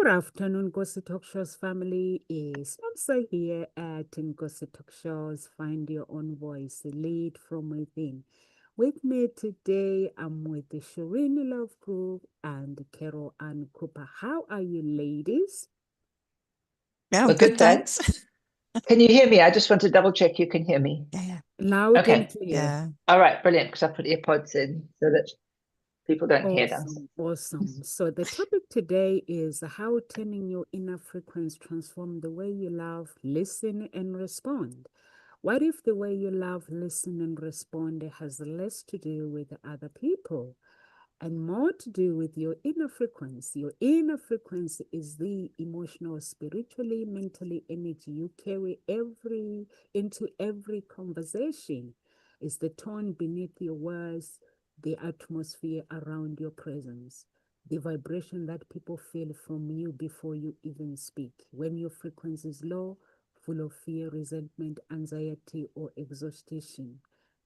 Good afternoon, Gossip Talk Shows family. It's Samsa here at Gossip Talk Shows. Find your own voice, lead from within. With me today, I'm with the Shireen Love Group and Carol Ann Cooper. How are you, ladies? Yeah, Well, good, good, thanks. thanks. Can you hear me? I just want to double check you can hear me. Yeah, Loud and Okay. clear. yeah. All right, brilliant. Because I put earpods in so that people don't hear them. Awesome, awesome. So the topic today is how turning your inner frequency transform the way you love, listen, and respond. What if the way you love, listen, and respond has less to do with other people and more to do with your inner frequency? Your inner frequency is the emotional, spiritually, mentally energy you carry into every conversation. It's the tone beneath your words, the atmosphere around your presence, the vibration that people feel from you before you even speak. When your frequency is low, full of fear, resentment, anxiety, or exhaustion,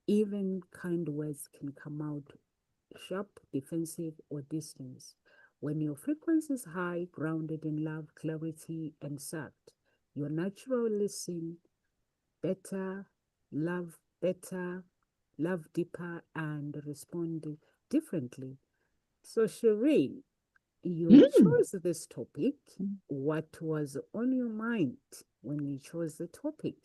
even kind words can come out sharp, defensive, or distance. When your frequency is high, grounded in love, clarity, and soft, your natural listen better, love better, love deeper, and respond differently. So, Shireen, you Hmm. chose this topic. What was on your mind when you chose the topic?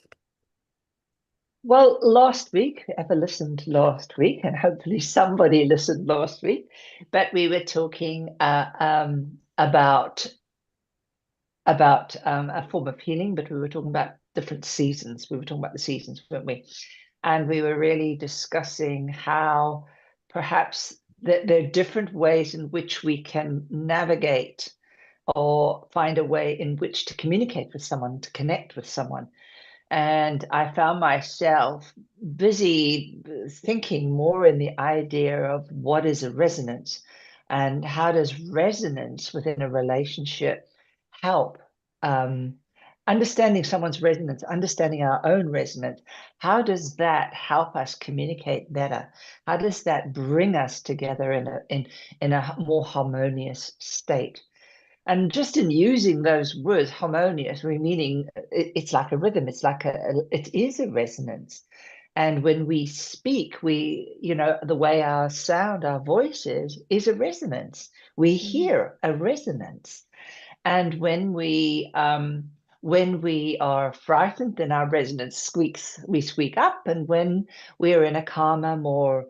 Well, last week, whoever listened last week, and hopefully somebody listened last week, but we were talking about a form of healing, but we were talking about different seasons. We were talking about the seasons, weren't we? And we were really discussing how perhaps there are different ways in which we can navigate or find a way in which to communicate with someone, to connect with someone. And I found myself busy thinking more in the idea of what is a resonance and how does resonance within a relationship help understanding someone's resonance, understanding our own resonance. How does that help us communicate better? How does that bring us together in a more harmonious state? And just in using those words, harmonious, we meaning it's like a rhythm. It's like it is a resonance. And when we speak, the way our sound, our voice is a resonance. We Mm, hear a resonance. And when we are frightened, then our resonance squeaks, we squeak up. And when we're in a calmer, more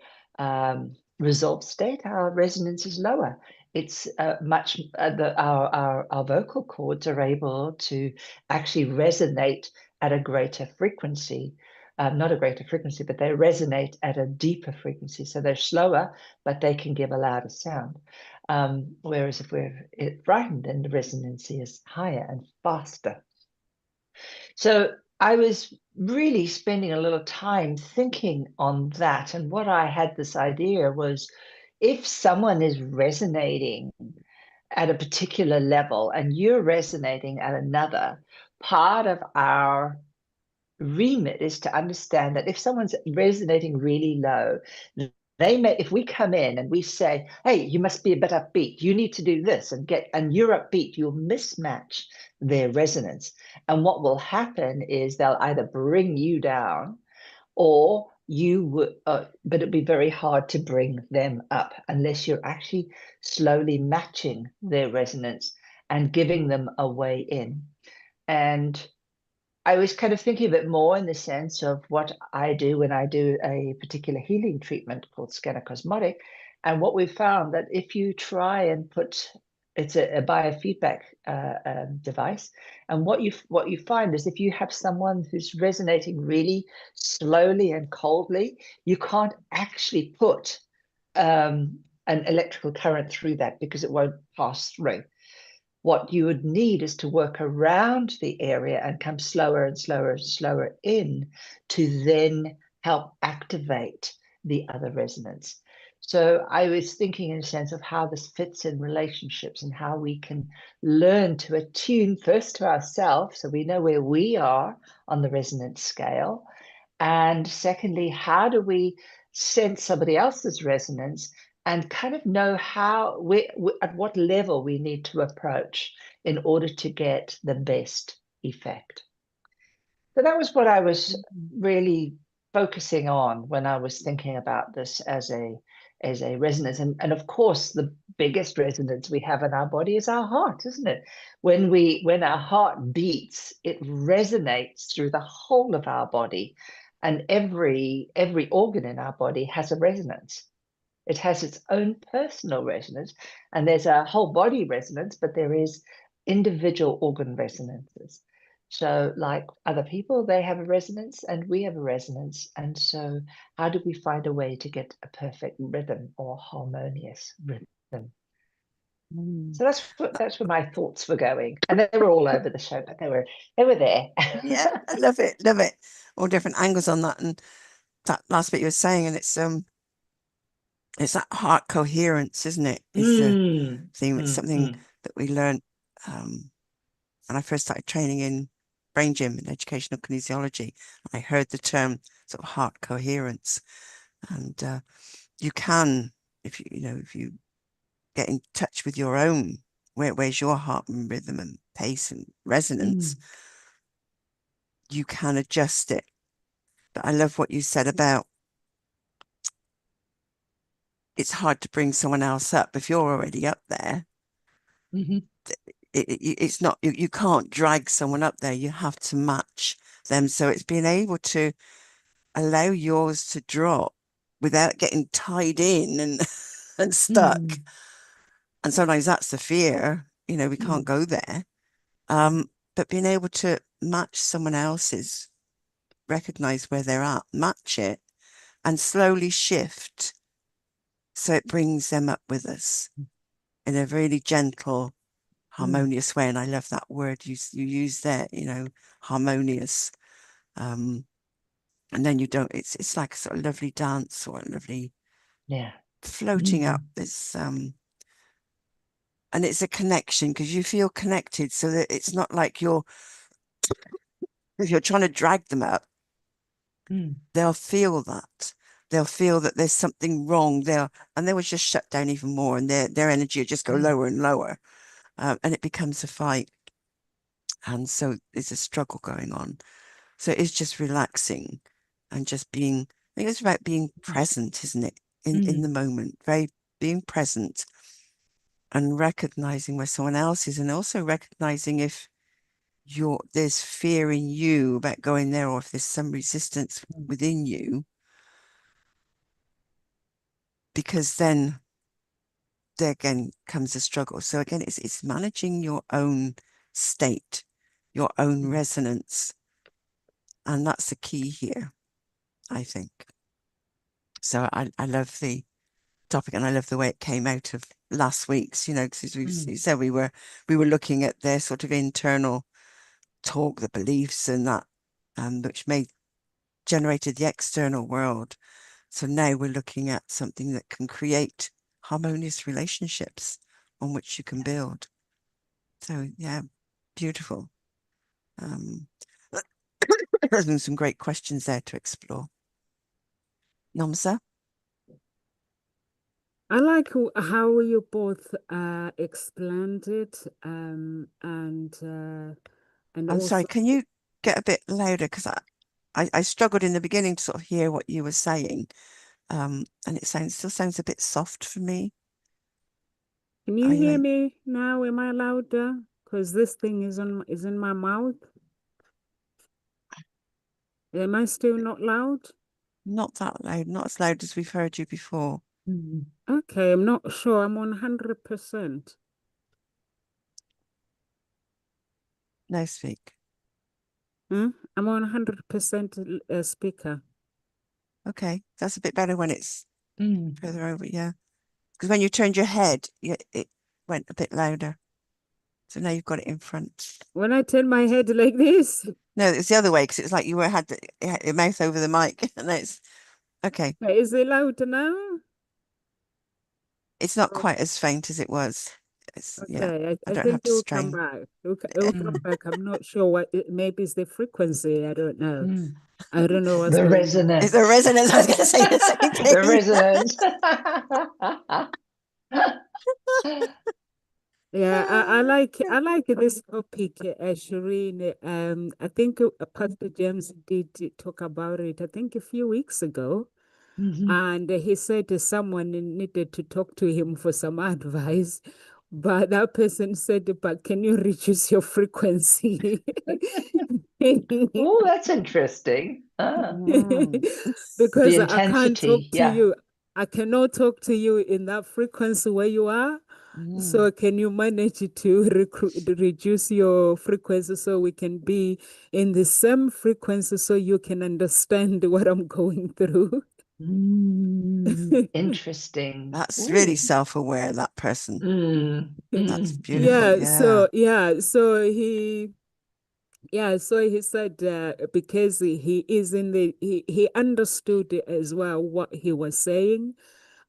resolved state, our resonance is lower. It's much our vocal cords are able to actually resonate at a greater frequency. Not a greater frequency, but they resonate at a deeper frequency. So they're slower, but they can give a louder sound. Whereas if we're frightened, then the resonance is higher and faster. So I was really spending a little time thinking on that. And what I had this idea was if someone is resonating at a particular level and you're resonating at another, part of our remit is to understand that if someone's resonating really low, they may, if we come in and we say, hey, you must be a bit upbeat, you need to do this and you're upbeat, you'll mismatch their resonance. And what will happen is they'll either bring you down or you would, but it'd be very hard to bring them up unless you're actually slowly matching their resonance and giving them a way in. And I was kind of thinking of it more in the sense of what I do when I do a particular healing treatment called scanner cosmotic. And what we found that if you try and put it's a biofeedback device, and what you find is if you have someone who's resonating really slowly and coldly, you can't actually put an electrical current through that because it won't pass through. What you would need is to work around the area and come slower and slower and slower in to then help activate the other resonance. So I was thinking in a sense of how this fits in relationships and how we can learn to attune first to ourselves so we know where we are on the resonance scale. And secondly, how do we sense somebody else's resonance and kind of know how at what level we need to approach in order to get the best effect. So that was what I was really focusing on when I was thinking about this as a resonance. And of course, the biggest resonance we have in our body is our heart, isn't it? When our heart beats, it resonates through the whole of our body, and every organ in our body has a resonance. It has its own personal resonance, and there's a whole body resonance, but there is individual organ resonances. So, like other people, they have a resonance and we have a resonance. And so, how do we find a way to get a perfect rhythm or harmonious rhythm? So that's where my thoughts were going, and they were all over the show, but they were there. Yeah, I love it, love it. All different angles on that, and that last bit you were saying, and it's that heart coherence, isn't it? Is the theme. It's something that we learned when I first started training in brain gym and educational kinesiology. I heard the term sort of heart coherence, and you can, if you get in touch with your own, where's your heart and rhythm and pace and resonance, you can adjust it. But I love what you said about it's hard to bring someone else up if you're already up there. It's not, you can't drag someone up there. You have to match them. So it's being able to allow yours to drop without getting tied in and and stuck. And sometimes that's the fear, we can't go there. But being able to match someone else's, recognize where they're at, match it, and slowly shift so it brings them up with us in a really gentle, harmonious way. And I love that word you use there, harmonious. And then you don't, it's like a sort of lovely dance or a lovely floating up this and it's a connection because you feel connected, so that it's not like if you're trying to drag them up, they'll feel that. They'll feel that there's something wrong there, and they will just shut down even more, and their energy will just go lower and lower, and it becomes a fight. And so there's a struggle going on. So it's just relaxing and just being, I think it's about being present, isn't it? In the moment, being present and recognizing where someone else is, and also recognizing if there's fear in you about going there, or if there's some resistance within you, because then there again comes a struggle. So again, it's managing your own state, your own resonance, and that's the key here, I think. So I love the topic, and I love the way it came out of last week's, because we said we were looking at their sort of internal talk, the beliefs and that, which generated the external world. So now we're looking at something that can create harmonious relationships on which you can build. So yeah, beautiful. There's been some great questions there to explore. Nomsa? I like how you both explained it, and I'm also sorry, can you get a bit louder? Because I struggled in the beginning to sort of hear what you were saying. And it still sounds a bit soft for me. can you hear me now? Am I louder? Because this thing is in my mouth. Am I still not loud? Not that loud, not as loud as we've heard you before. Okay, I'm not sure. I'm on 100%. No, speak. I'm on 100% speaker. Okay, that's a bit better when it's further over, yeah. Because when you turned your head, it went a bit louder. So now you've got it in front. When I turn my head like this. No, it's the other way, because it's like you had your mouth over the mic. And it's okay. Is it louder now? It's not quite as faint as it was. Yeah, Okay, I I don't think have it to will come strain. back. It will come Mm, back. I'm not sure maybe it's the frequency. I don't know. mm. I don't know what's The going on. It's the resonance. resonance. I was going to say the same The thing. resonance. Yeah, I like this topic, Shireen. I think Pastor James did talk about it. I think a few weeks ago, Mhm. and he said someone needed to talk to him for some advice, but that person said, "But can you reduce your frequency?" Oh, that's interesting. Ah, Mm, the Because I can't talk intensity. to Yeah. you. I cannot talk to you in that frequency where you are. mm. So can you manage to reduce your frequency so we can be in the same frequency so you can understand what I'm going through? Interesting. That's really Ooh. self-aware, that person. That's beautiful. Yeah, Yeah. so he said because he is in he understood as well what he was saying,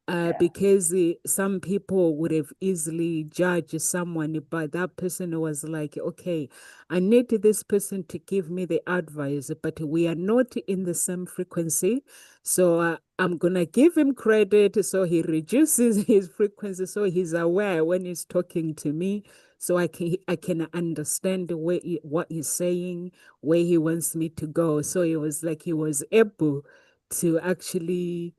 Yeah. because some people would have easily judged someone, but that person was like, okay, I need this person to give me the advice, but we are not in the same frequency. So I'm going to give him credit. So he reduces his frequency so he's aware when he's talking to me. So I can understand what he's saying, where he wants me to go. So it was like he was able to actually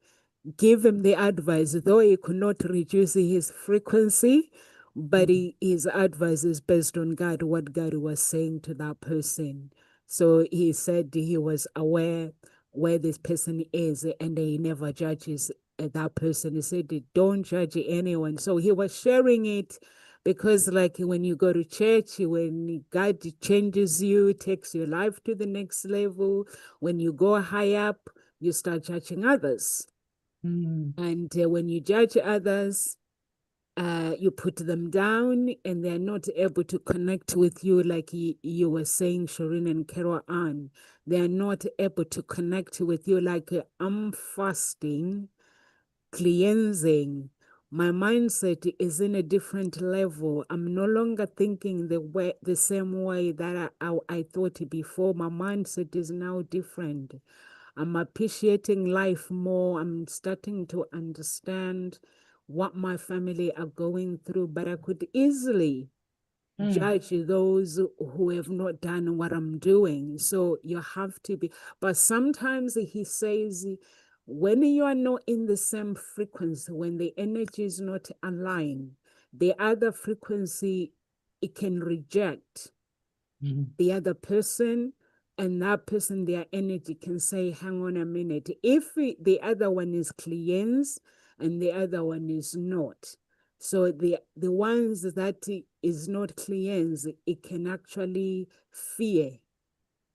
give him the advice, though he could not reduce his frequency, but Mm, his advice is based on God, what God was saying to that person. So he said he was aware where this person is and he never judges that person. He said, don't judge anyone. So he was sharing it because, like, when you go to church, when God changes you, takes your life to the next level, when you go high up, you start judging others. mm, And when you judge others, you put them down and they're not able to connect with you, like you were saying, Shireen and Carol Ann. They're not able to connect with you. Like, I'm fasting, cleansing. My mindset is in a different level. I'm no longer thinking the same way that I thought before. My mindset is now different. I'm appreciating life more. I'm starting to understand what my family are going through, but I could easily mm, judge those who have not done what I'm doing. So you have to be, but sometimes he says, when you are not in the same frequency, when the energy is not aligned, the other frequency, it can reject mm, the other person, and that person, their energy can say, hang on a minute, if the other one is cleansed and the other one is not, so the ones that is not cleansed, it can actually fear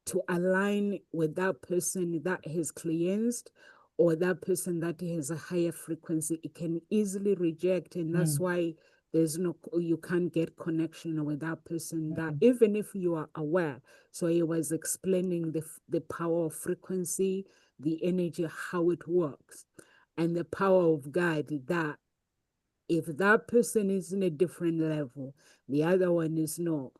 to align with that person that has cleansed or that person that has a higher frequency. It can easily reject, and that's mm, why you can't get connection with that person, that mm, even if you are aware. So he was explaining the power of frequency, the energy, how it works, and the power of God, that if that person is in a different level, the other one is not,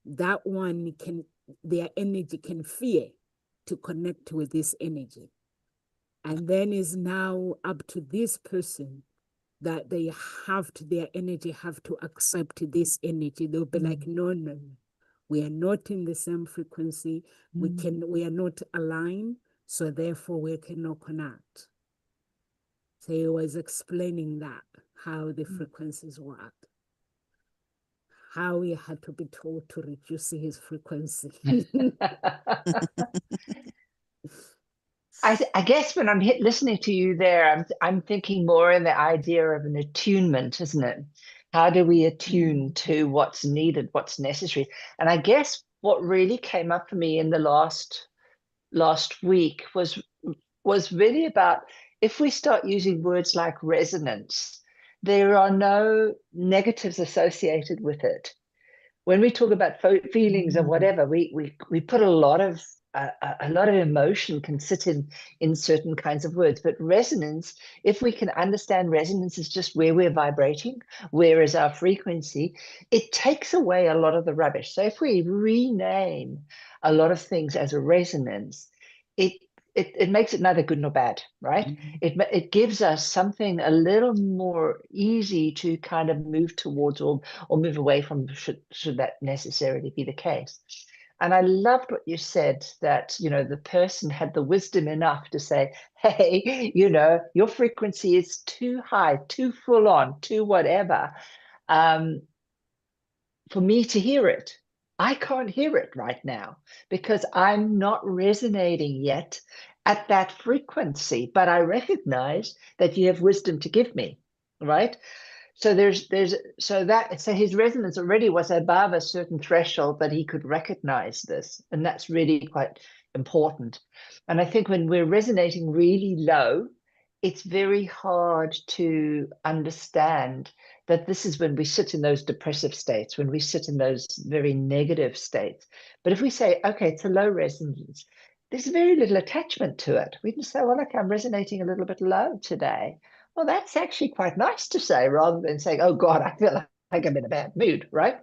that one can, their energy can fear to connect with this energy. And then is now up to this person that their energy have to accept this energy. They'll be like, mm, no, no, no. We are not in the same frequency. mm, We are not aligned. So therefore we cannot connect. So he was explaining that, how the mm. frequencies work, how he had to be told to reduce his frequency. I guess when I'm listening to you there, I'm thinking more in the idea of an attunement, isn't it? How do we attune to what's needed, what's necessary? And I guess what really came up for me in the last week was really about, if we start using words like resonance, there are no negatives associated with it. When we talk about feelings and whatever, we put a lot of a lot of emotion can sit in certain kinds of words. But resonance, if we can understand resonance is just where we're vibrating, where is our frequency, it takes away a lot of the rubbish. So if we rename a lot of things as a resonance, it makes it neither good nor bad, right? It gives us something a little more easy to kind of move towards or move away from, should that necessarily be the case. And I loved what you said, that, the person had the wisdom enough to say, hey, your frequency is too high, too full on, too whatever, for me to hear it. I can't hear it right now because I'm not resonating yet at that frequency, but I recognize that you have wisdom to give me, right? So so his resonance already was above a certain threshold that he could recognize this, and that's really quite important. And I think when we're resonating really low, it's very hard to understand that this is when we sit in those depressive states, when we sit in those very negative states. But if we say, okay, it's a low resonance, there's very little attachment to it. We can say, well, look, I'm resonating a little bit low today. Well, that's actually quite nice to say, rather than saying, oh God, I feel like I'm in a bad mood, right?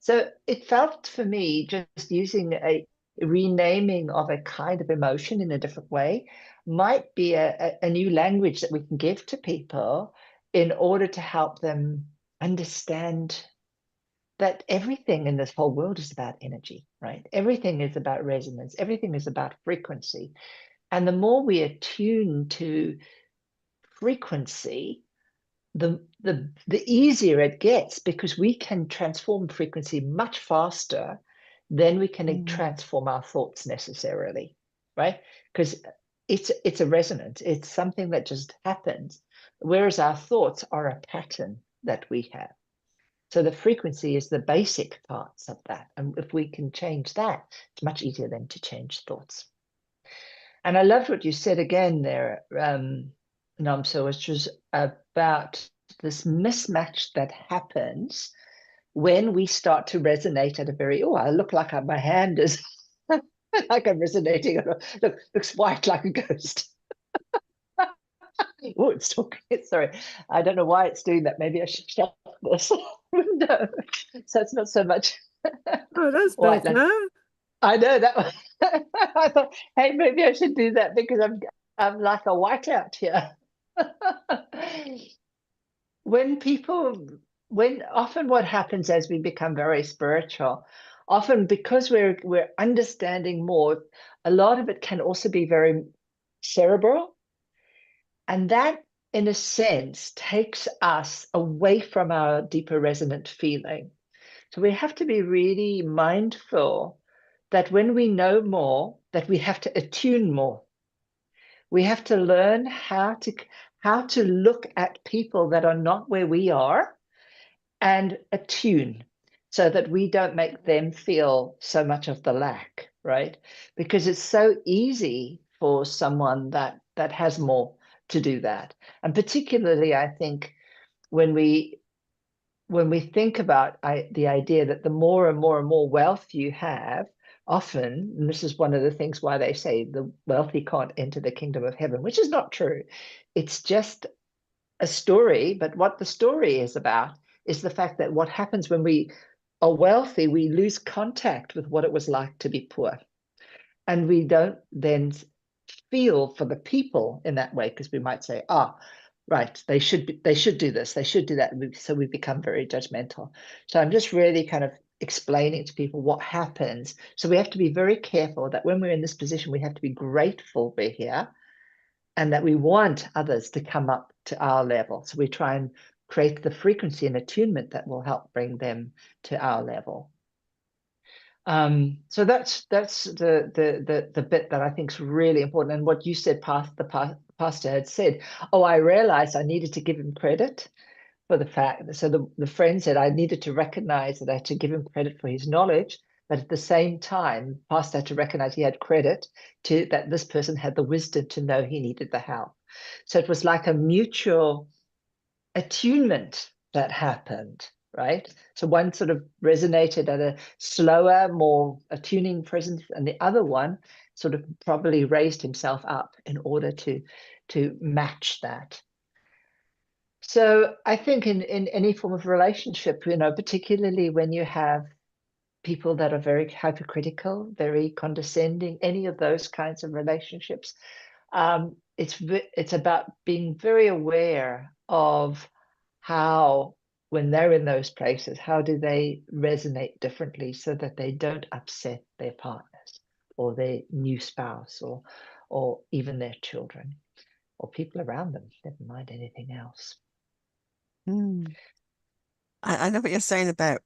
So it felt for me, just using a renaming of a kind of emotion in a different way might be a new language that we can give to people in order to help them understand that everything in this whole world is about energy, right? Everything is about resonance. Everything is about frequency. And the more we attune to frequency, the easier it gets, because we can transform frequency much faster than we can transform our thoughts necessarily, right? Because it's a resonance. It's something that just happens, whereas our thoughts are a pattern that we have. So the frequency is the basic parts of that. And if we can change that, it's much easier than to change thoughts. And I loved what you said again there, Namso, which was about this mismatch that happens when we start to resonate at a very, I look like my hand is like I'm resonating. Looks white like a ghost. Oh, it's talking. Sorry, I don't know why it's doing that. Maybe I should shut this window so it's not so much Oh, that's white. better. I know that one. I thought, hey, maybe I should do that because I'm like a whiteout here. When often what happens as we become very spiritual, often because we're understanding more, a lot of it can also be very cerebral. And that, in a sense, takes us away from our deeper resonant feeling. So we have to be really mindful that when we know more, that we have to attune more. We have to learn how to look at people that are not where we are and attune, so that we don't make them feel so much of the lack, right? Because it's so easy for someone that has more to do that. And particularly, I think, when we think about the idea that the more and more and more wealth you have, often, and this is one of the things why they say the wealthy can't enter the kingdom of heaven, which is not true. It's just a story, but what the story is about is the fact that what happens when we are wealthy, we lose contact with what it was like to be poor. And we don't then feel for the people in that way, because we might say, right, they should do this, they should do that. So we become very judgmental. So I'm just really kind of explaining to people what happens. So we have to be very careful that when we're in this position, we have to be grateful we're here, and that we want others to come up to our level. So we try and create the frequency and attunement that will help bring them to our level. So that's the bit that I think is really important. And what you said, the pastor had said, I realized I needed to give him credit for the fact. So the friend said I needed to recognize that I had to give him credit for his knowledge, but at the same time, pastor had to recognize he had credit to that this person had the wisdom to know he needed the help. So it was like a mutual attunement that happened. right? So one sort of resonated at a slower, more attuning presence, and the other one sort of probably raised himself up in order to match that. So I think in any form of relationship, you know, particularly when you have people that are very hypercritical, very condescending, any of those kinds of relationships, it's about being very aware of how, when they're in those places, how do they resonate differently so that they don't upset their partners or their new spouse or even their children or people around them, never mind anything else. Mm. I know what you're saying about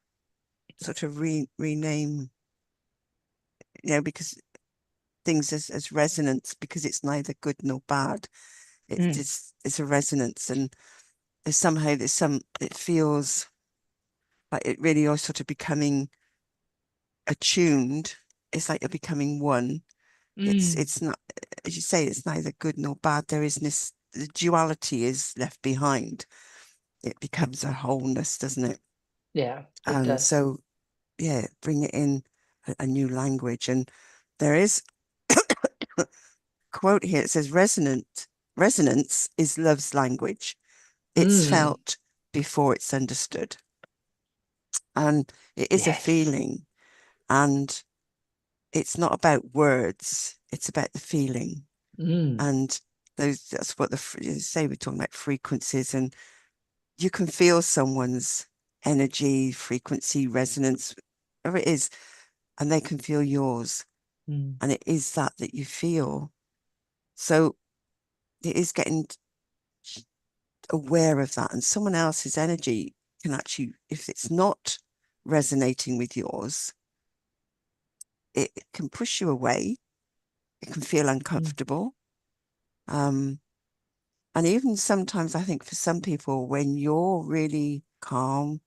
sort of rename, you know, because things as resonance, because it's neither good nor bad. It's Mm, just, it's a resonance, and there's some, it feels like it really are sort of becoming attuned. It's like you're becoming one. mm, It's not, as you say, it's neither good nor bad. There is this, the duality is left behind. It becomes a wholeness, doesn't it? yeah, it And does. so, yeah, bring it in a new language. And there is a quote here. It says, resonance is love's language. It's Mm, felt before it's understood. And it is a yes. feeling. And it's not about words, it's about the feeling. Mm, And that's what you say, we're talking about frequencies, and you can feel someone's energy, frequency, resonance, whatever it is, and they can feel yours. mm, And it is that you feel. So it is getting aware of that. And someone else's energy can actually, if it's not resonating with yours, it can push you away. It can feel mm, uncomfortable. Um, and even sometimes I think for some people, when you're really calm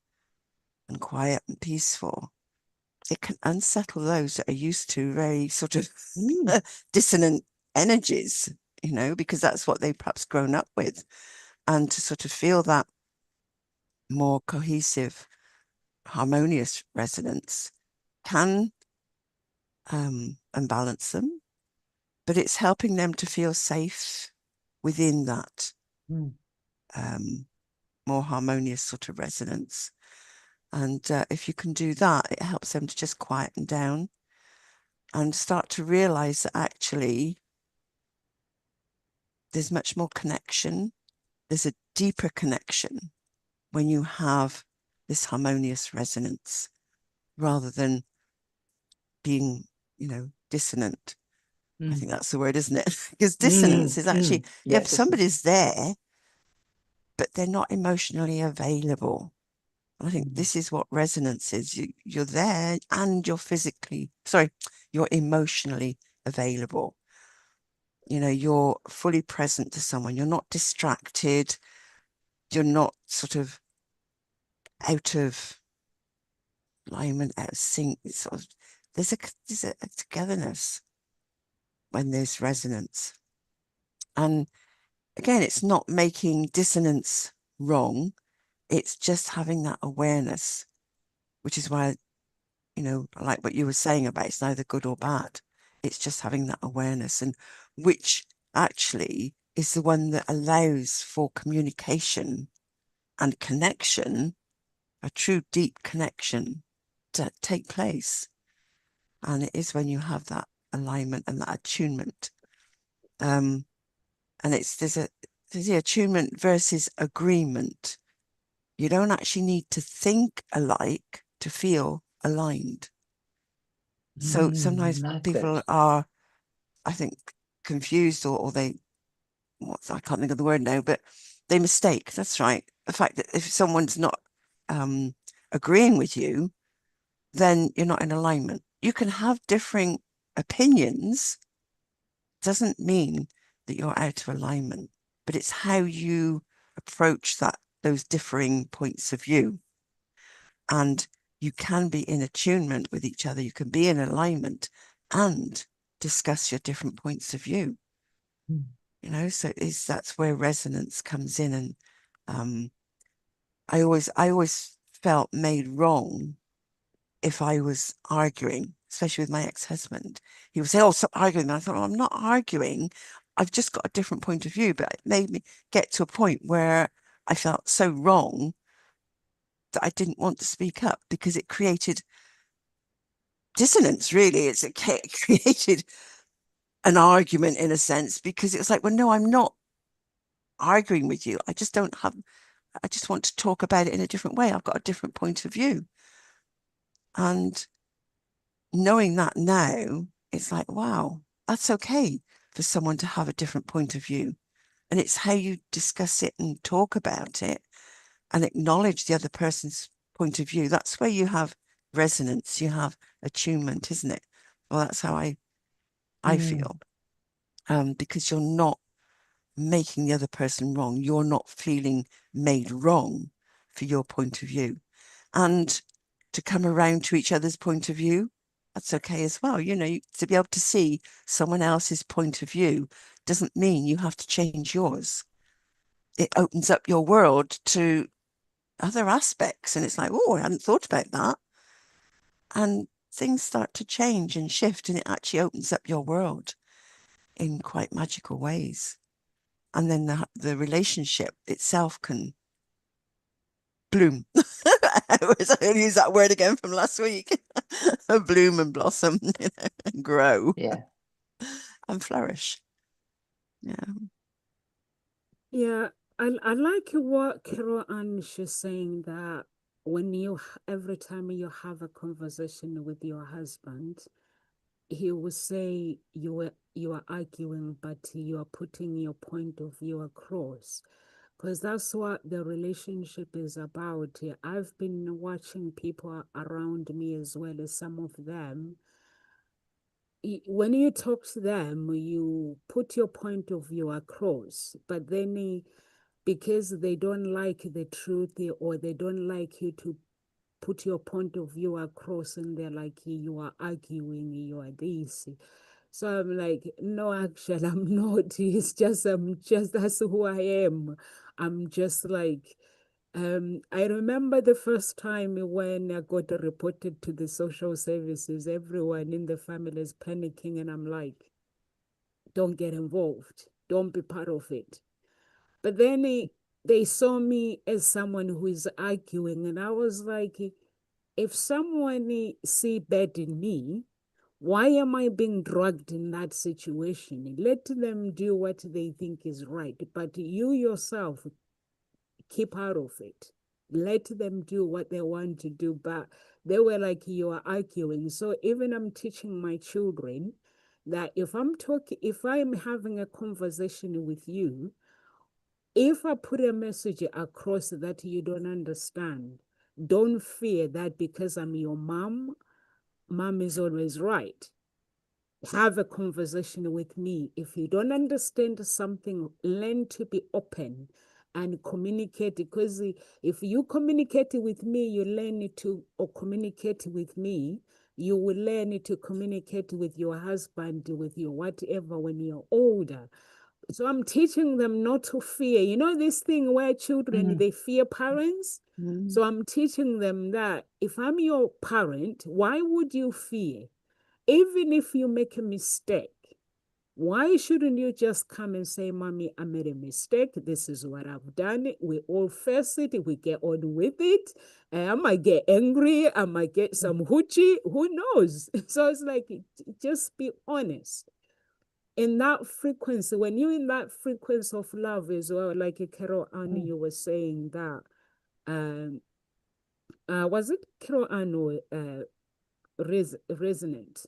and quiet and peaceful, it can unsettle those that are used to very sort of mm, dissonant energies, you know, because that's what they've perhaps grown up with. And to sort of feel that more cohesive, harmonious resonance can unbalance them, but it's helping them to feel safe within that mm, um, more harmonious sort of resonance. And if you can do that, it helps them to just quieten down and start to realize that actually there's much more connection. There's a deeper connection when you have this harmonious resonance rather than being, you know, dissonant. I mm, think that's the word, isn't it? Because dissonance mm, is actually, mm. if Yes, isn't it? somebody's there, but they're not emotionally available. I think Mm, this is what resonance is. You're there and you're emotionally available. You know, you're fully present to someone. You're not distracted. You're not sort of out of alignment, out of sync. It's sort of, there's a togetherness when there's resonance. And again, it's not making dissonance wrong. It's just having that awareness, which is why, you know, I like what you were saying about it's neither good or bad. It's just having that awareness, and which actually is the one that allows for communication and connection, a true deep connection to take place. And it is when you have that alignment and that attunement. And there's the attunement versus agreement. You don't actually need to think alike to feel aligned. So sometimes like people that. are, I think, confused, or I can't think of the word now, but they mistake. That's right. The fact that if someone's not um, agreeing with you, then you're not in alignment. You can have differing opinions, doesn't mean that you're out of alignment, but it's how you approach those differing points of view. And you can be in attunement with each other. You can be in alignment and discuss your different points of view. Mm, You know, so that's where resonance comes in. And um, I always felt made wrong if I was arguing, especially with my ex-husband. He would say, "Oh, stop arguing." And I thought, "Oh, I'm not arguing. I've just got a different point of view." But it made me get to a point where I felt so wrong that I didn't want to speak up because it created dissonance, really. It created an argument in a sense, because it was like, well, no, I'm not arguing with you. I just want to talk about it in a different way. I've got a different point of view. And knowing that now, it's like, wow, that's okay for someone to have a different point of view. And it's how you discuss it and talk about it and acknowledge the other person's point of view. That's where you have resonance, you have attunement, isn't it? Well, that's how I feel. Because you're not making the other person wrong. You're not feeling made wrong for your point of view. And to come around to each other's point of view, that's okay as well. You know, to be able to see someone else's point of view doesn't mean you have to change yours. It opens up your world to other aspects. And it's like, oh, I hadn't thought about that. And things start to change and shift, and it actually opens up your world in quite magical ways. And then the relationship itself can bloom. I use that word again from last week. Bloom and blossom, and grow Yeah. and flourish. Yeah. Yeah, I like what Carol Ann is saying, that every time you have a conversation with your husband, he will say you are arguing, but you are putting your point of view across. Because that's what the relationship is about. Yeah, I've been watching people around me as well as some of them. When you talk to them, you put your point of view across, but then because they don't like the truth, or they don't like you to put your point of view across, and they're like, you are arguing, you are this. So I'm like, no, actually, I'm not. I'm just, that's who I am. I'm just like, I remember the first time when I got reported to the social services, everyone in the family is panicking, and I'm like, don't get involved. Don't be part of it. But then they saw me as someone who is arguing, and I was like, if someone see bad in me, why am I being dragged in that situation? Let them do what they think is right, but you yourself keep out of it. Let them do what they want to do. But they were like, you are arguing. So even I'm teaching my children that if I'm having a conversation with you, if I put a message across that you don't understand, don't fear that because I'm your mom, mom is always right. Have a conversation with me. If you don't understand something, learn to be open and communicate. Because if you communicate with me, you learn to or communicate with me. You will learn to communicate with your husband, with your whatever when you're older. So I'm teaching them not to fear. You know this thing where children they fear parents? Mm. So I'm teaching them that if I'm your parent, why would you fear? Even if you make a mistake, why shouldn't you just come and say, Mommy, I made a mistake. This is what I've done. We all face it. We get on with it. I might get angry. I might get some hoochie. Who knows? So it's like, just be honest. In that frequency, when you're in that frequency of love as well, like Carol Ann, you were saying that, um, was it Carol Ann or Resonant?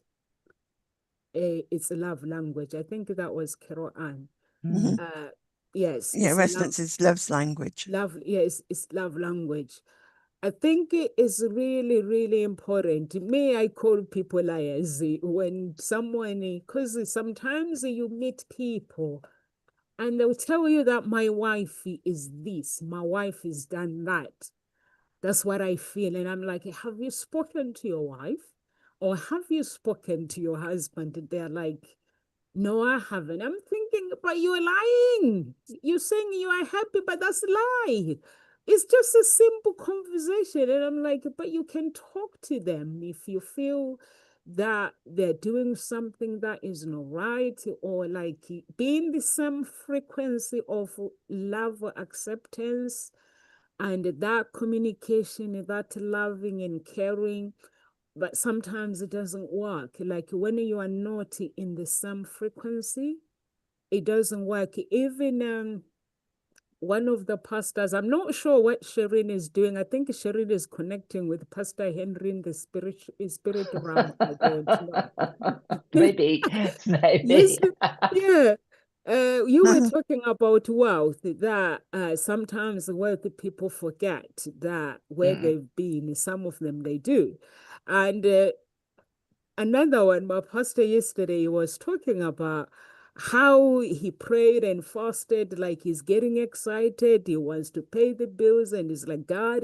It's a love language. I think that was Carol Ann. Mhm. Uh, yes, Yeah, it's a love, resonance is love's language. yes, it's love language. I think it is really, really important. May I call people liars when someone, because sometimes you meet people and they'll tell you that my wife is this, my wife is done that. That's what I feel. And I'm like, have you spoken to your wife? Or have you spoken to your husband? And they're like, no, I haven't. I'm thinking, but you're lying. You're saying you are happy, but that's a lie. It's just a simple conversation. And I'm like, but you can talk to them if you feel that they're doing something that is not right, or like being the same frequency of love or acceptance, and that communication, that loving and caring. But sometimes it doesn't work. Like when you are not in the same frequency, it doesn't work. Even one of the pastors, I'm not sure what Shireen is doing. I think Shireen is connecting with Pastor Henry in the spirit realm. I don't know. Maybe, Yes, maybe. yeah. You were talking about wealth, that sometimes wealthy people forget that where Mm, they've been, some of them they do. And another one, my pastor yesterday was talking about how he prayed and fasted, like he's getting excited. He wants to pay the bills, and he's like, God,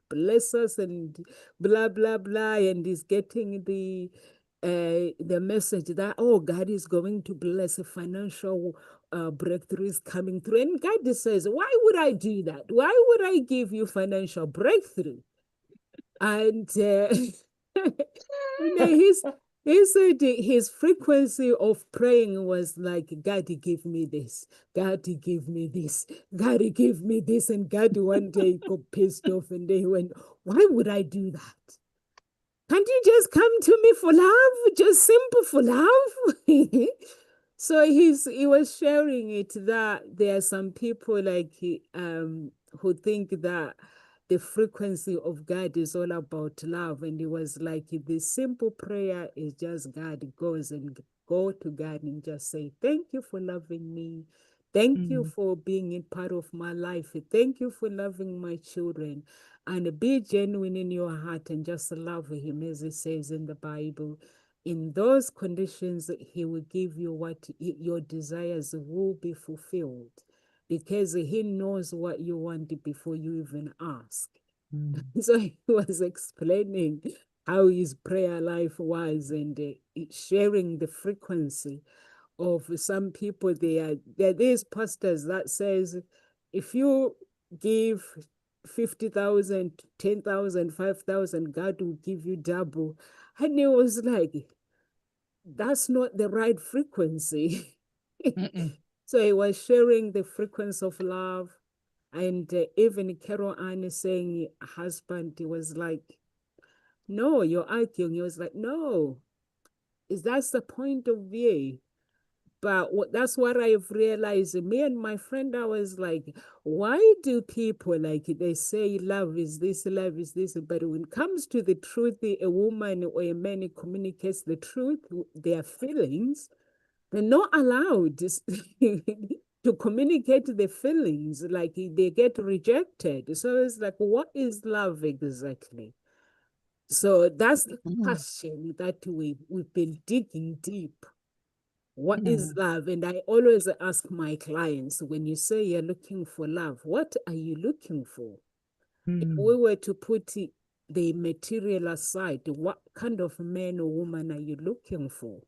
bless us, and blah, blah, blah. And he's getting the message that, oh, God is going to bless a financial breakthroughs coming through. And God says, why would I do that? Why would I give you financial breakthrough? And you know, he said his frequency of praying was like, God, give me this. God, give me this. God, give me this. And God one day got pissed off, and they went, why would I do that? Can't you just come to me for love? Just simple for love? So he was sharing it that there are some people like who think that the frequency of God is all about love. And it was like the simple prayer is just God goes and go to God and just say, thank you for loving me. Thank you mm, for being a part of my life. Thank you for loving my children. And be genuine in your heart and just love him, as it says in the Bible. In those conditions, he will give you what your desires will be fulfilled, because he knows what you want before you even ask. mm, So he was explaining how his prayer life was, and sharing the frequency of some people. There are these pastors that says, if you give 50,000, 10,000, 5,000, God will give you double. And it was like, that's not the right frequency. mm, So he was sharing the frequency of love. And even Carol Ann saying, husband, he was like, no, you're arguing. He was like, no, is that's the point of view. But that's what I've realized. Me and my friend, I was like, why do people like they say love is this, love is this? But when it comes to the truth, a woman or a man communicates the truth, their feelings, they're not allowed to communicate the feelings, like they get rejected. So it's like, what is love exactly? So that's the Mm. question that we've been digging deep. What is mm, love? And I always ask my clients, when you say you're looking for love, what are you looking for? If we mm, were to put the material aside, what kind of man or woman are you looking for?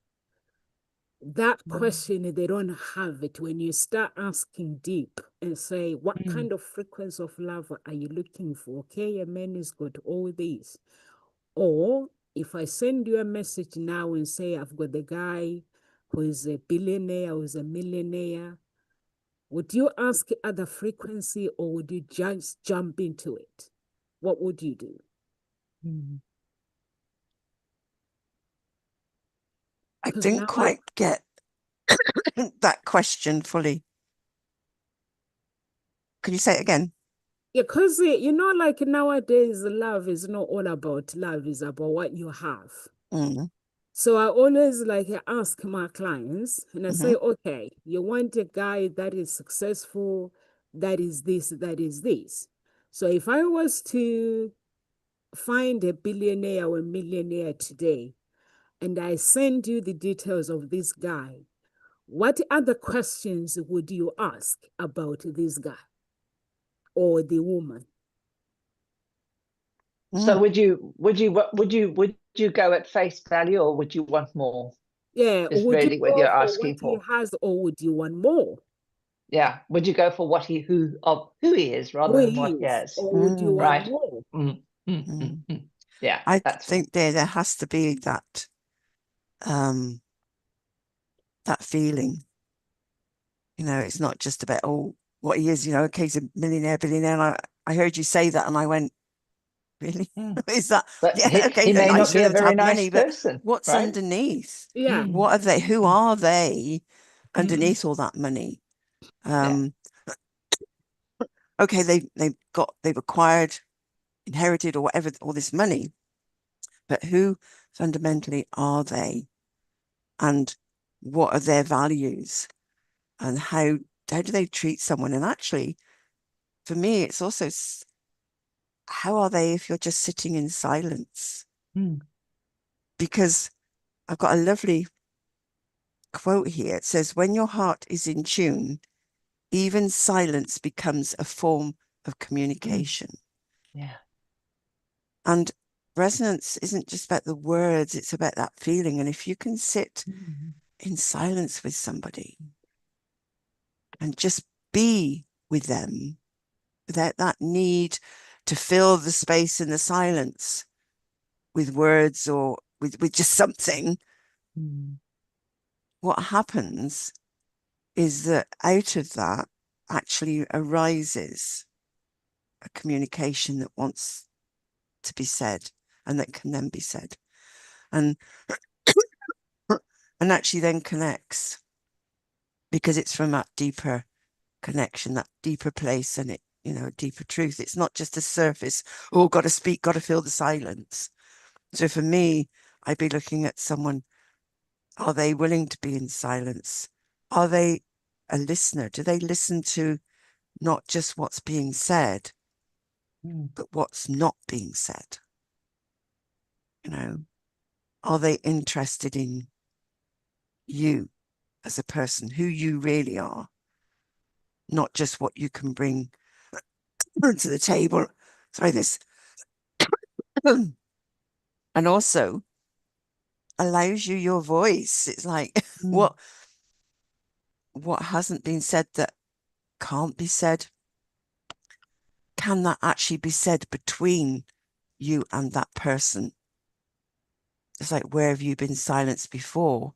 That question, they don't have it. When you start asking deep and say, what mm, kind of frequency of love are you looking for? Okay, a man has got all these. Or if I send you a message now and say, I've got the guy who is a billionaire, who is a millionaire, would you ask other frequency, or would you just jump into it? What would you do? mm. I Because didn't now quite get that question fully. Could you say it again? yeah, because like nowadays, love is not all about love, is about what you have. Mm, So I always like ask my clients, and I say, hmm okay, you want a guy that is successful, that is this, that is this. So if I was to find a billionaire or a millionaire today, and I send you the details of this guy, what other questions would you ask about this guy or the woman? So mm. would you go at face value, or would you want more? Yeah, Is would you really what go you're for what asking he for. has, or would you want more? Yeah. Would you go for what who he is rather Who than what he he is, has? or would you Mm, want Right. more? Mm, mm, mm, mm. mm. Yeah, I that's right. think there has to be um, that feeling. You know, it's not just about, oh, what he is, you know, okay, he's a millionaire, billionaire. And I heard you say that and I went, really? Mm. Is that, But yeah, he okay, may not nice for be a them to very have nice money, but person, what's right? underneath? Yeah. Mm, What are they? Who mm, are they mm. underneath all that money? Yeah. Okay, they've acquired, inherited, or whatever, all this money, but who fundamentally are they, and what are their values, and how do they treat someone? And actually, for me, it's also how are they if you're just sitting in silence? Mm, Because I've got a lovely quote here. It says, when your heart is in tune, even silence becomes a form of mm. communication. Yeah. And resonance isn't just about the words, it's about that feeling. And if you can sit Mm, in silence with somebody and just be with them without that need to fill the space in the silence with words or with just something, mm, what happens is that out of that actually arises a communication that wants to be said and that can then be said. And and actually then connects because it's from that deeper connection, that deeper place, and it, you know, deeper truth. It's not just a surface, oh, got to speak, got to fill the silence. So for me, I'd be looking at someone, are they willing to be in silence? Are they a listener? Do they listen to not just what's being said, mm, but what's not being said? You know, are they interested in you as a person, who you really are, not just what you can bring to the table? Sorry, this. And also allows you your voice. It's like mm, what hasn't been said that can't be said? Can that actually be said between you and that person? It's like, where have you been silenced before?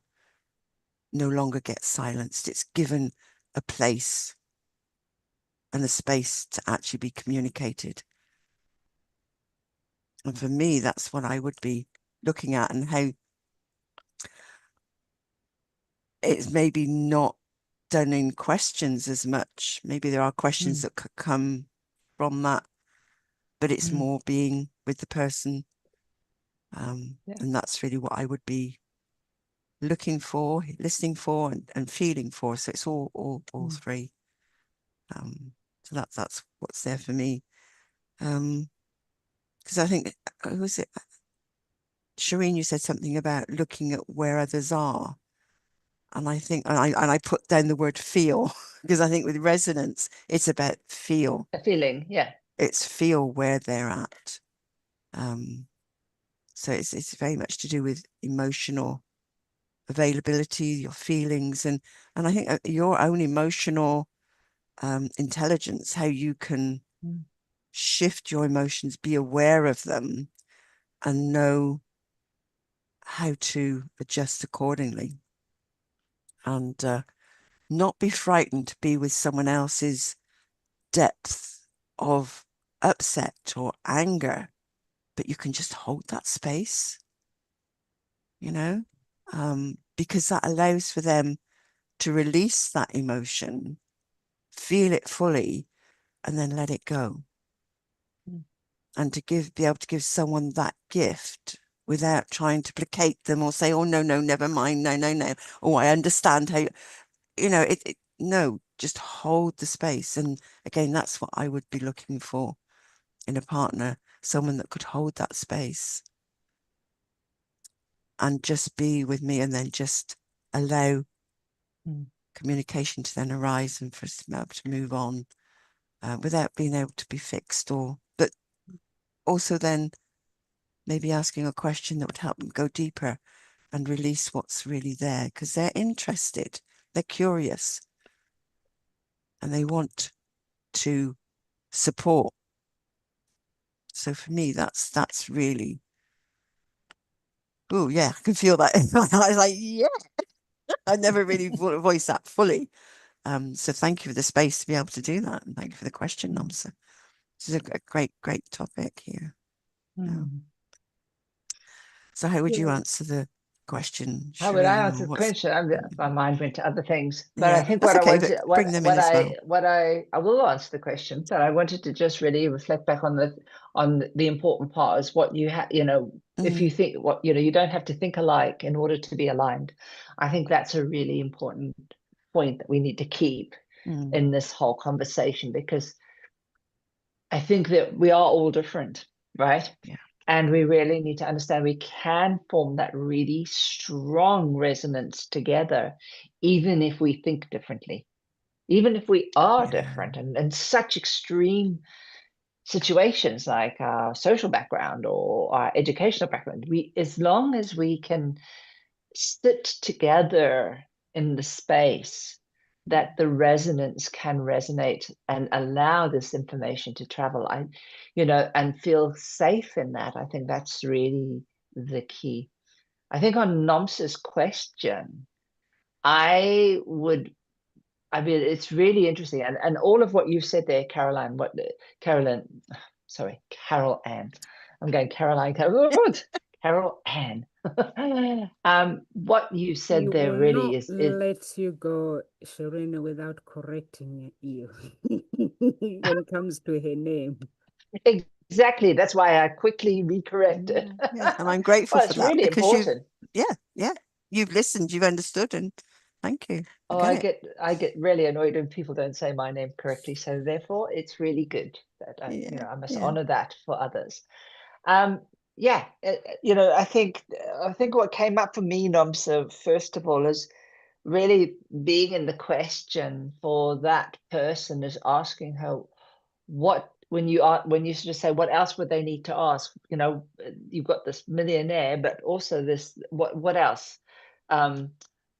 No longer gets silenced. It's given a place and a space to actually be communicated. And for me, that's what I would be looking at, and how it's maybe not done in questions as much. Maybe there are questions mm, that could come from that, but it's mm. more being with the person. Yeah. And that's really what I would be looking for, listening for, and feeling for. So it's all Mm, three. So that's what's there for me. Because I think, who was it? Shireen, you said something about looking at where others are. And I think, and I put down the word feel, because I think with resonance, it's about feel. a feeling. Yeah. It's feel where they're at. So it's very much to do with emotional availability, your feelings, and I think your own emotional intelligence, how you can Mm, shift your emotions, be aware of them, and know how to adjust accordingly, and not be frightened to be with someone else's depth of upset or anger, but you can just hold that space, you know, because that allows for them to release that emotion, feel it fully, and then let it go. mm, And to be able to give someone that gift without trying to placate them or say, oh, no, no, never mind. No, no, no. Oh, I understand how, no, just hold the space. And again, that's what I would be looking for in a partner, someone that could hold that space and just be with me, and then just allow mm, communication to then arise and for us to be able to move on without being able to be fixed, but also then maybe asking a question that would help them go deeper and release what's really there, because they're interested, they're curious. and they want to support. So for me, that's really, oh yeah, I can feel that. I was like, yeah, I never really voiced that fully. So thank you for the space to be able to do that, and thank you for the question, Namsa. This is a great topic here. Yeah. So how would you Yeah. answer the question, How would I Shireen, answer or the what's? question? My mind went to other things, but I Yeah, think that's what I okay, want but to, bring them in as well. I will answer the question, but I wanted to just really reflect back on the important part is what you have. If you think you don't have to think alike in order to be aligned. I think that's a really important point that we need to keep in this whole conversation, because I think that we are all different, right? Yeah. And we really need to understand we can form that really strong resonance together, even if we think differently, even if we are Yeah. different, and such extreme situations like our social background or our educational background. As long as we can sit together in the space, that the resonance can resonate and allow this information to travel, and feel safe in that. I think that's really the key. I think on Nomsa's question, I mean, it's really interesting, and all of what you said there, Carolyn, sorry, Carol Ann. I'm going Caroline, Carol Ann. What you We said there will really not is let you go, Sharina, without correcting you when it comes to her name. exactly. That's why I quickly recorrected. Yeah, and I'm grateful Well, for it's that really because important. yeah, you've listened, you've understood, and thank you. I Oh, get it. I get really annoyed when people don't say my name correctly. So therefore, it's really good that Yeah, I must yeah. honor that for others. Um, yeah, I think what came up for me, Nomsa, first of all, is really being in the question for that person is asking her what when you sort of say what else would they need to ask. You've got this millionaire, but also this what else? Um,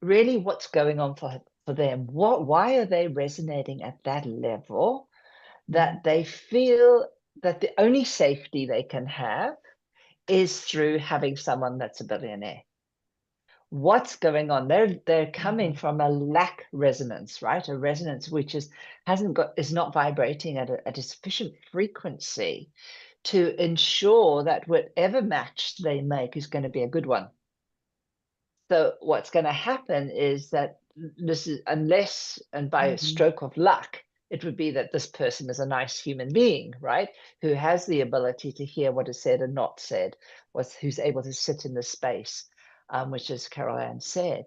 Really, what's going on for them? Why are they resonating at that level that they feel that the only safety they can have is through having someone that's a billionaire? What's going on? They're coming from a lack resonance, right? A resonance which is not vibrating at a sufficient frequency to ensure that whatever match they make is going to be a good one. So what's going to happen is that this is, unless and by a stroke of luck, it would be that this person is a nice human being, right? Who has the ability to hear what is said and not said, who's able to sit in the space, which as Carol Ann said.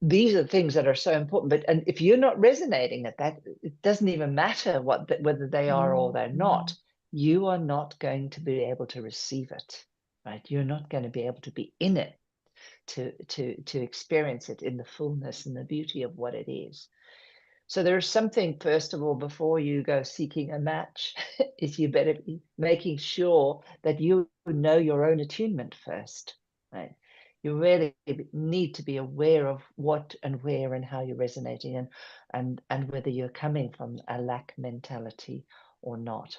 These are things that are so important. And if you're not resonating at that, it doesn't even matter whether they are or they're not. You are not going to be able to receive it, right? You're not going to be able to be in it to experience it in the fullness and the beauty of what it is. So there's something, first of all, before you go seeking a match, is you better be making sure that you know your own attunement first, right? You really need to be aware of what and where and how you're resonating, and whether you're coming from a lack mentality or not,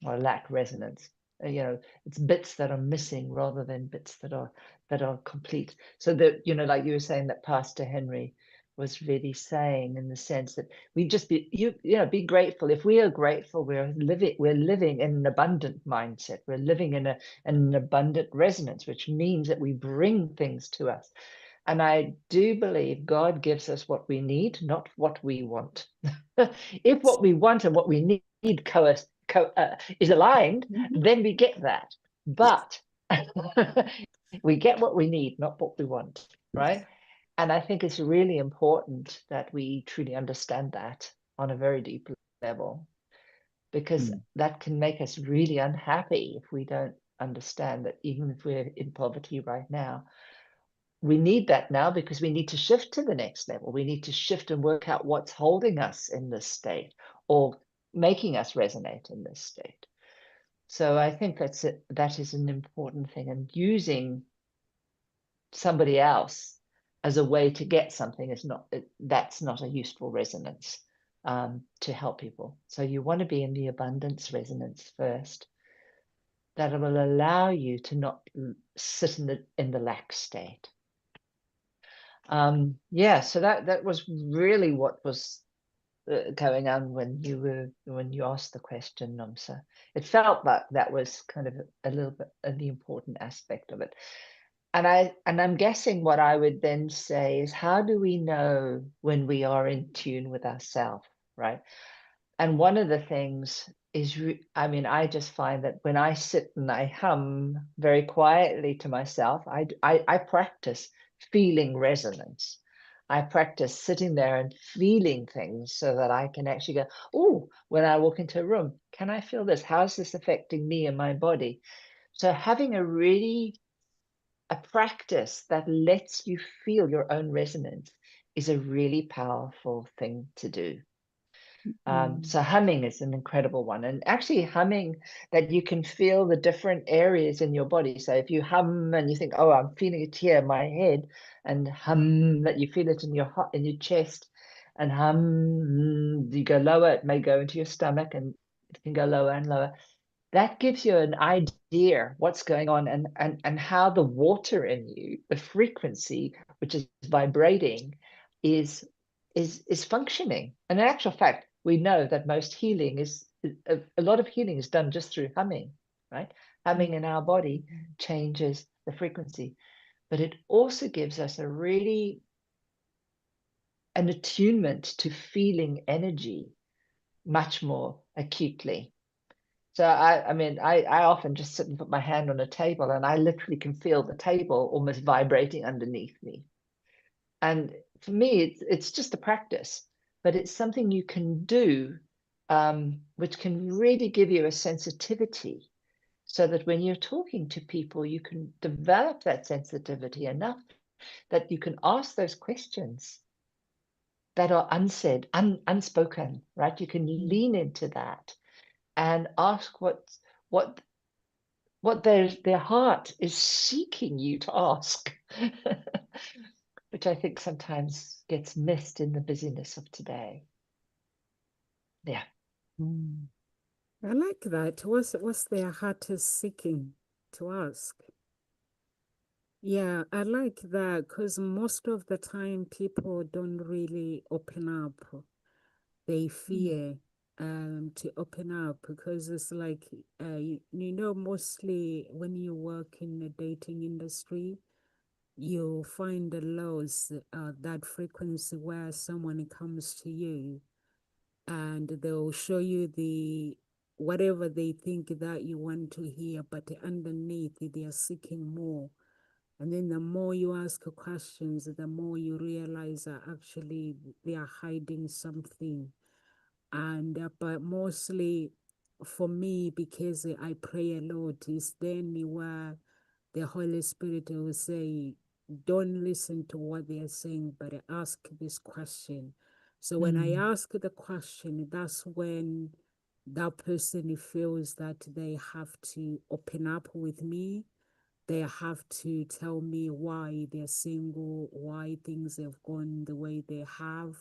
or lack resonance. It's bits that are missing rather than bits that are complete. So that, like you were saying, that Pastor Henry was really saying, in the sense that we just be grateful. If we are grateful, we're living in an abundant mindset. We're living in an abundant resonance, which means that we bring things to us. And I do believe God gives us what we need, not what we want. If what we want and what we need is aligned, then we get that. But we get what we need, not what we want, right? And I think it's really important that we truly understand that on a very deep level, because that can make us really unhappy if we don't understand that, even if we're in poverty right now, we need that now, because we need to shift to the next level. We need to shift and work out what's holding us in this state, or making us resonate in this state. So I think that is an important thing. And using somebody else as a way to get something that's not a useful resonance. to help people. So you want to be in the abundance resonance first. That will allow you to not sit in the lack state. Yeah, so that was really what was going on when you asked the question, Nomsa. It felt like that was kind of a little bit of the important aspect of it. And I'm guessing what I would then say is, how do we know when we are in tune with ourselves, right? And one of the things is, I mean, I just find that when I sit and I hum very quietly to myself, I practice feeling resonance. I practice sitting there and feeling things so that I can actually go, oh, when I walk into a room, can I feel this? How's this affecting me and my body? So having a practice that lets you feel your own resonance is a really powerful thing to do. So humming is an incredible one, and actually humming that you can feel the different areas in your body. So if you hum and you think, "Oh, I'm feeling it here in my head," and hum that you feel it in your heart, in your chest, and hum, you go lower. It may go into your stomach, and it can go lower and lower. That gives you an idea what's going on, and how the water in you, the frequency which is vibrating, is is functioning. And in actual fact, we know that most healing is a lot of healing is done just through humming, right? Humming in our body changes the frequency, but it also gives us a really an attunement to feeling energy much more acutely. So I mean, I often just sit and put my hand on a table, and I literally can feel the table almost vibrating underneath me. And for me, it's just a practice, but it's something you can do, which can really give you a sensitivity, so that when you're talking to people, you can develop that sensitivity enough that you can ask those questions that are unsaid, unspoken, right? You can lean into that and ask what what their heart is seeking you to ask, which I think sometimes gets missed in the busyness of today. Yeah. Mm. I like that. What's their heart is seeking to ask? Yeah, I like that because most of the time people don't really open up. They fear to open up because it's like you know, mostly when you work in the dating industry, you'll find the lows, that frequency where someone comes to you and they'll show you the whatever they think that you want to hear, but underneath they are seeking more. And then the more you ask questions, the more you realize that actually they are hiding something. And but mostly for me, because I pray a lot, is then where the Holy Spirit will say, don't listen to what they are saying, but ask this question. So when I ask the question, that's when that person feels that they have to open up with me. They have to tell me why they're single, why things have gone the way they have,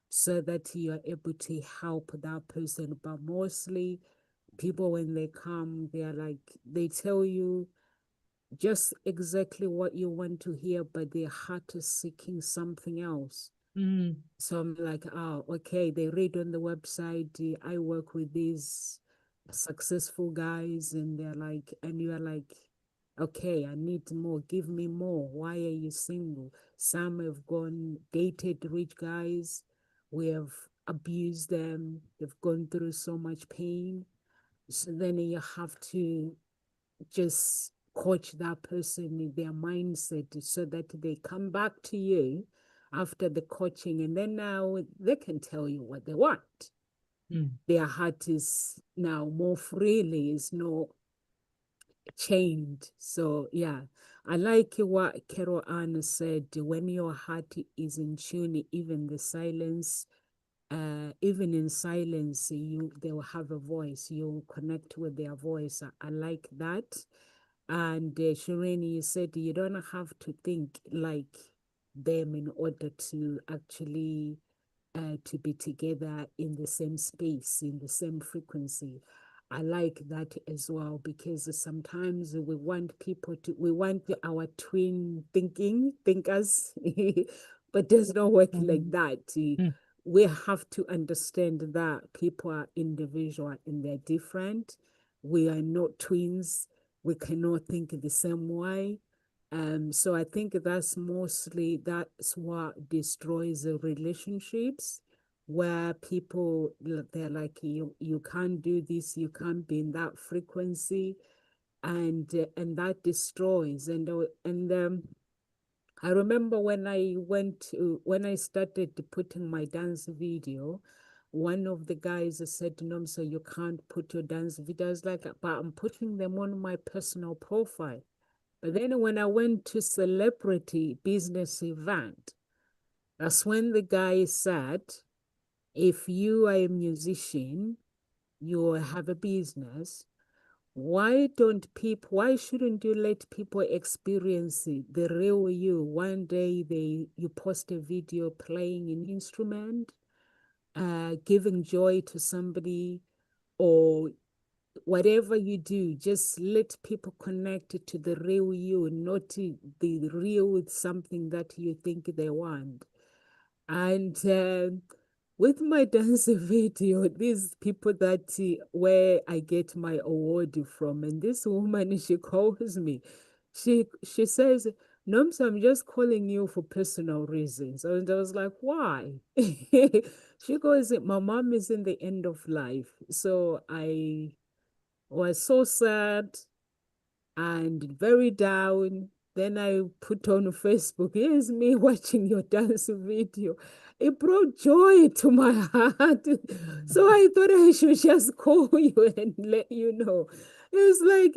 so that you're able to help that person. But mostly, people, when they come, they're like, they tell you just exactly what you want to hear, but their heart is seeking something else. Mm. So I'm like, oh, okay. They read on the website, I work with these successful guys, and they're like, and you're like, okay, I need more. Give me more. Why are you single? Some have gone dated rich guys. We have abused them. They've gone through so much pain. So then you have to just coach that person in their mindset so that they come back to you after the coaching, and then now they can tell you what they want. Mm. Their heart is now more freely, is not chained. So yeah, I like what Carol Ann said. When your heart is in tune, even the silence, even in silence, they will have a voice. You connect with their voice. I like that. And Shireen, you said you don't have to think like them in order to actually to be together in the same space, in the same frequency. I like that as well, because sometimes we want people to, we want our twin thinkers, but it does not work like that. Mm. We have to understand that people are individual and they're different. We are not twins. We cannot think the same way. So I think that's what destroys the relationships, where people, they're like, you can't do this, you can't be in that frequency, and that destroys. And I remember when I started putting my dance video, one of the guys said, "No, so you can't put your dance videos like that." But I'm putting them on my personal profile. But then when I went to celebrity business event, that's when the guy said, if you are a musician, you have a business, why shouldn't you let people experience the real you? One day you post a video playing an instrument, giving joy to somebody, or whatever you do, just let people connect to the real you, not to the real something that you think they want. And with my dance video, these people that where I get my award from, and this woman, she calls me. She says, Noms, I'm just calling you for personal reasons. And I was like, why? She goes, my mom is in the end of life. So I was so sad and very down. Then I put on Facebook, here's me watching your dance video. It brought joy to my heart. So I thought I should just call you and let you know. It's like,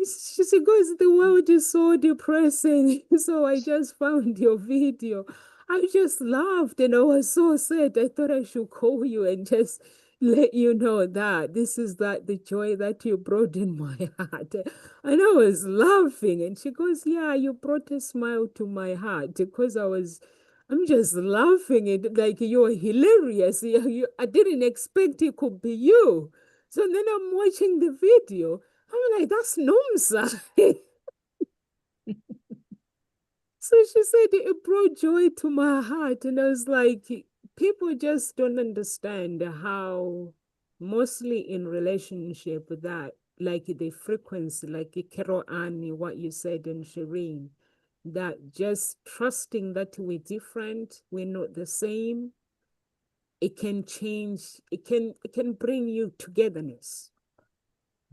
she goes, the world is so depressing. So I just found your video. I just laughed and I was so sad. I thought I should call you and just let you know that this is that the joy that you brought in my heart. And I was laughing, and she goes, yeah, you brought a smile to my heart, because I'm just laughing. It like, you're hilarious. I didn't expect it could be you. So then I'm watching the video. I'm like, that's Nomsa. So she said it brought joy to my heart. And I was like, people just don't understand how, mostly in relationship, that like the frequency, like Kero Annie, what you said, and Shireen, that just trusting that we're different, we're not the same, it can change, it can bring you togetherness.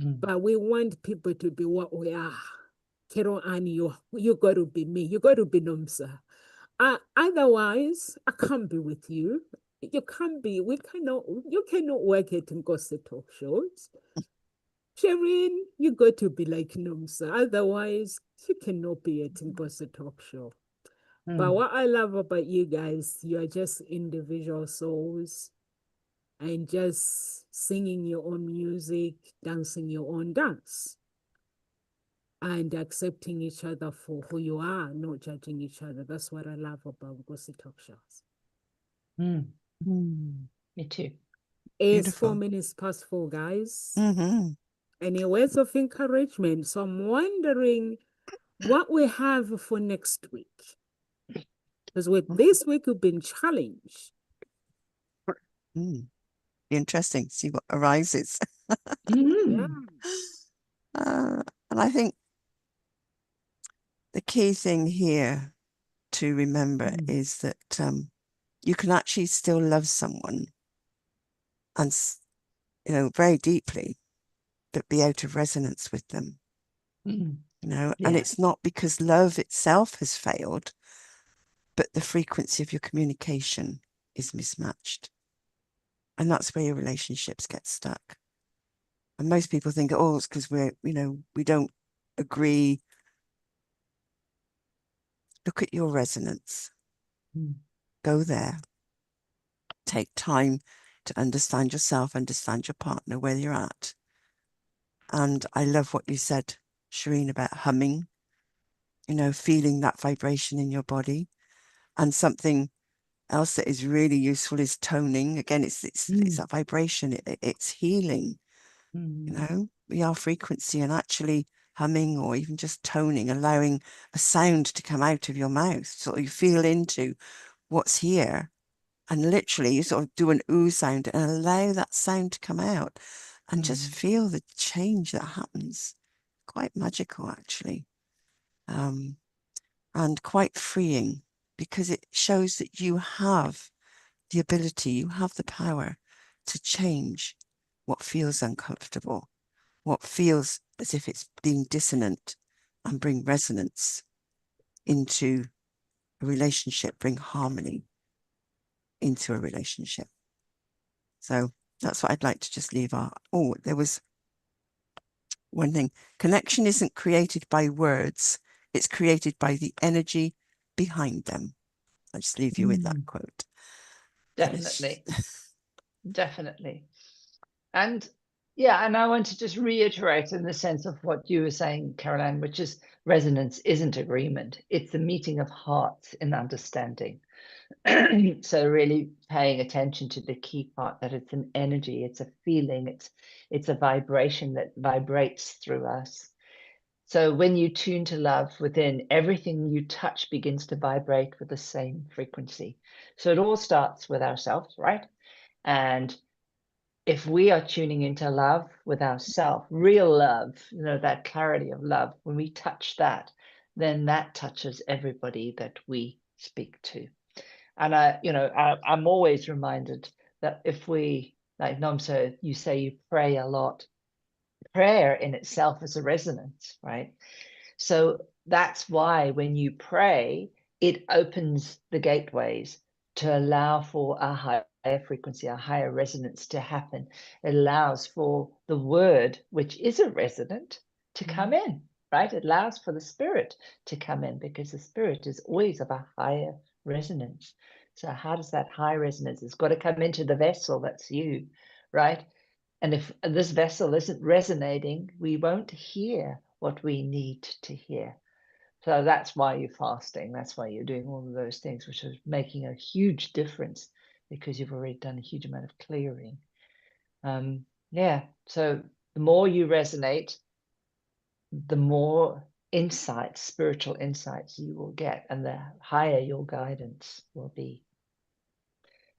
Mm. But we want people to be what we are. Kero Annie, you got to be me. You got to be Nomsa. Otherwise, I can't be with you. You can't be. You cannot work it in gossip talk shows. Shireen, you got to be like Nomsa. Otherwise, you cannot be it in gossip talk show. But Mm. what I love about you guys, you are just individual souls, and just singing your own music, dancing your own dance, and accepting each other for who you are, not judging each other. That's what I love about gossip talk shows. Mm. Mm, Me too. It's four beautiful. minutes past four, guys. Mm-hmm. Any words of encouragement? So I'm wondering what we have for next week. Because with this week, we've been challenged. Mm, interesting. See what arises. Yeah. Mm. And I think the key thing here to remember Mm. is that you can actually still love someone and, very deeply, but be out of resonance with them, Mm. and Yeah. it's not because love itself has failed, but the frequency of your communication is mismatched. And that's where your relationships get stuck. And most people think, oh, it's because we don't agree. Look at your resonance. Mm. Go there. Take time to understand yourself, understand your partner, where you're at. And I love what you said, Shireen, about humming, feeling that vibration in your body. And something else that is really useful is toning. Again, it's that vibration. It's healing. You know, we are frequency, and actually humming or even just toning, allowing a sound to come out of your mouth, so you feel into what's here, and literally you sort of do an ooh sound and allow that sound to come out, and just feel the change that happens. Quite magical, actually, and quite freeing, because it shows that you have the ability, you have the power to change what feels uncomfortable, what feels as if it's being dissonant, and bring resonance into a relationship, bring harmony into a relationship. So that's what I'd like to just leave our, oh, there was one thing. Connection isn't created by words. It's created by the energy behind them. I'll just leave you with that quote. Definitely. Definitely. And yeah, and I want to just reiterate in the sense of what you were saying, Caroline, which is resonance isn't agreement. It's the meeting of hearts in understanding. So really paying attention to the key part, that it's an energy, it's a feeling, it's a vibration that vibrates through us. So when you tune to love within, everything you touch begins to vibrate with the same frequency. So it all starts with ourselves, right? And if we are tuning into love with ourself, real love, you know, that clarity of love, when we touch that, then that touches everybody that we speak to. And I'm always reminded that if we, like Nomso, you say you pray a lot. Prayer in itself is a resonance, right? So that's why when you pray, it opens the gateways to allow for a higher frequency, a higher resonance to happen. It allows for the word, which is a resonant, to come in, right? It allows for the spirit to come in, because the spirit is always of a higher resonance. So how does that high resonance? It's got to come into the vessel, that's you, right? And if this vessel isn't resonating, we won't hear what we need to hear. So that's why you're fasting. That's why you're doing all of those things, which is making a huge difference, because you've already done a huge amount of clearing. Yeah. So the more you resonate, the more insights, spiritual insights you will get, and the higher your guidance will be.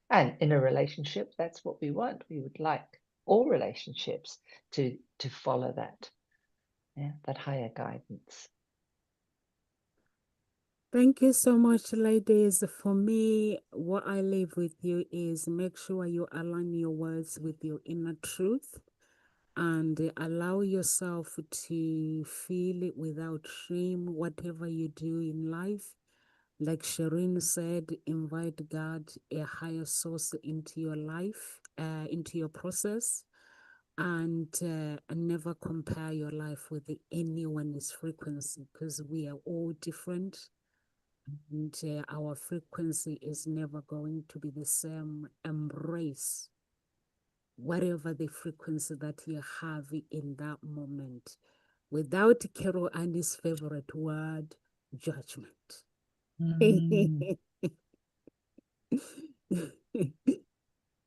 And in a relationship, that's what we want. We would like all relationships to follow that, yeah, that higher guidance. Thank you so much, ladies. For me, what I leave with you is make sure you align your words with your inner truth, and allow yourself to feel it without shame, whatever you do in life. Like Shireen said, invite God, a higher source into your life, into your process, and never compare your life with anyone's frequency, because we are all different, and our frequency is never going to be the same. Embrace whatever the frequency that you have in that moment, without Carol Annie's favorite word, judgment.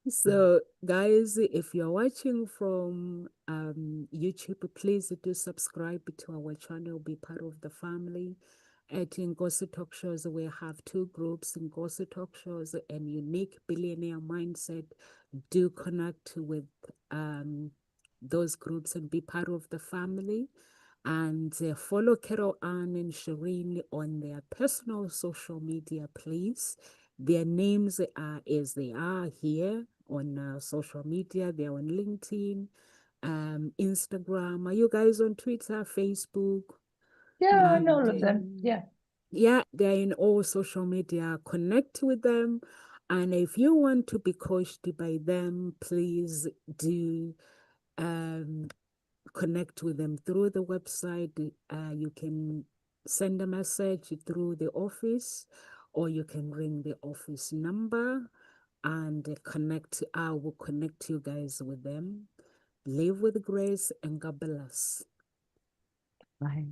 So, guys, if you're watching from YouTube, please do subscribe to our channel, be part of the family. At Ngozi Talk Shows, we have two groups, Ngozi Talk Shows and Unique Billionaire Mindset. Do connect with those groups and be part of the family. And follow Carol Ann and Shireen on their personal social media, please. Their names are as they are here on social media. They're on LinkedIn, Instagram. Are you guys on Twitter, Facebook? Yeah, I know all And of them. Yeah. yeah, they're in all social media. Connect with them. And if you want to be coached by them, please do connect with them through the website. You can send a message through the office, or you can ring the office number and connect. I will connect you guys with them. Live with grace, and God bless. Bye.